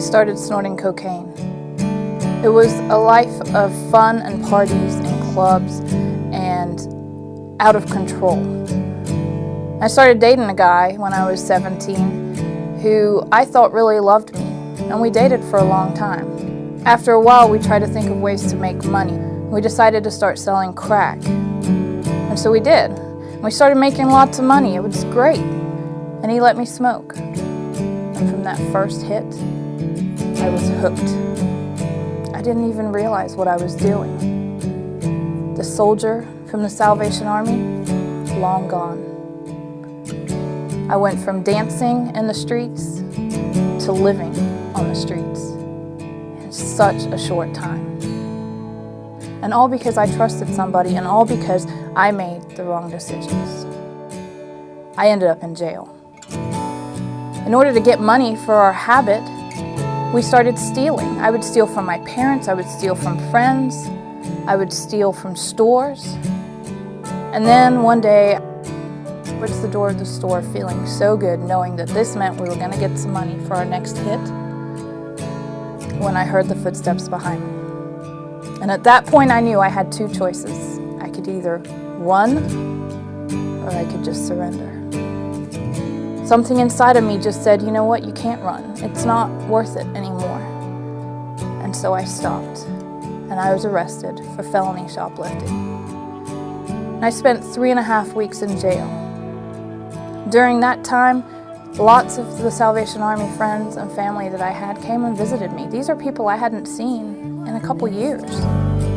started snorting cocaine. It was a life of fun and parties and clubs and out of control. I started dating a guy when I was 17 who I thought really loved me, and we dated for a long time. After a while, we tried to think of ways to make money. We decided to start selling crack, and so we did. We started making lots of money. It was great, and he let me smoke. And from that first hit, I was hooked. I didn't even realize what I was doing. The soldier from the Salvation Army, long gone. I went from dancing in the streets to living on the streets in such a short time. And all because I trusted somebody, and all because I made the wrong decisions. I ended up in jail. In order to get money for our habit, we started stealing. I would steal from my parents, I would steal from friends, I would steal from stores. And then one day, I went to the door of the store feeling so good, knowing that this meant we were going to get some money for our next hit, when I heard the footsteps behind me. And at that point, I knew I had two choices. I could either run, or I could just surrender. Something inside of me just said, you know what, you can't run. It's not worth it anymore. And so I stopped, and I was arrested for felony shoplifting. And I spent 3.5 weeks in jail. During that time, lots of the Salvation Army friends and family that I had came and visited me. These are people I hadn't seen in a couple years.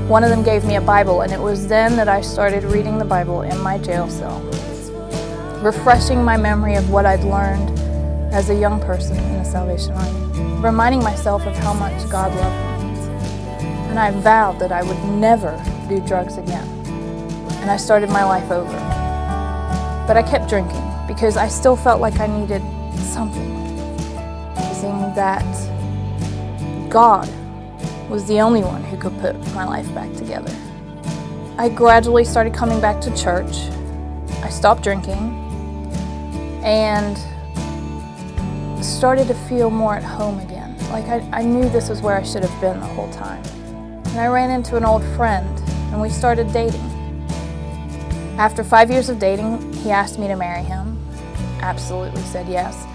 One of them gave me a Bible, and it was then that I started reading the Bible in my jail cell, refreshing my memory of what I'd learned as a young person in the Salvation Army, reminding myself of how much God loved me. And I vowed that I would never do drugs again. And I started my life over. But I kept drinking because I still felt like I needed something. Seeing that God was the only one who could put my life back together. I gradually started coming back to church. I stopped drinking and started to feel more at home again. Like I knew this was where I should have been the whole time. And I ran into an old friend, and we started dating. After 5 years of dating, he asked me to marry him. Absolutely said yes.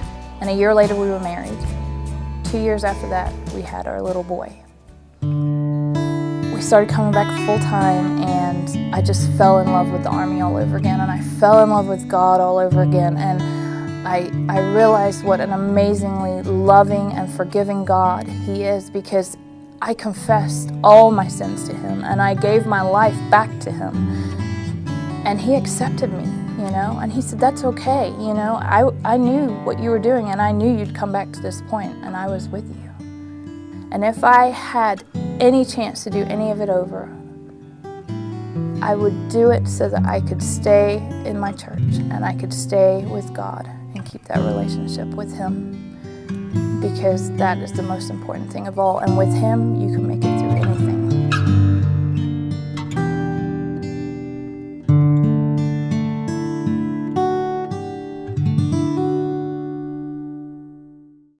And a year later, we were married. 2 years after that, we had our little boy. We started coming back full time, and I just fell in love with the Army all over again, and I fell in love with God all over again, and I realized what an amazingly loving and forgiving God He is, because I confessed all my sins to Him, and I gave my life back to Him, and He accepted me, you know, and He said, that's okay, you know, I knew what you were doing, and I knew you'd come back to this point, and I was with you. And if I had any chance to do any of it over, I would do it so that I could stay in my church and I could stay with God and keep that relationship with Him, because that is the most important thing of all. And with Him, you can make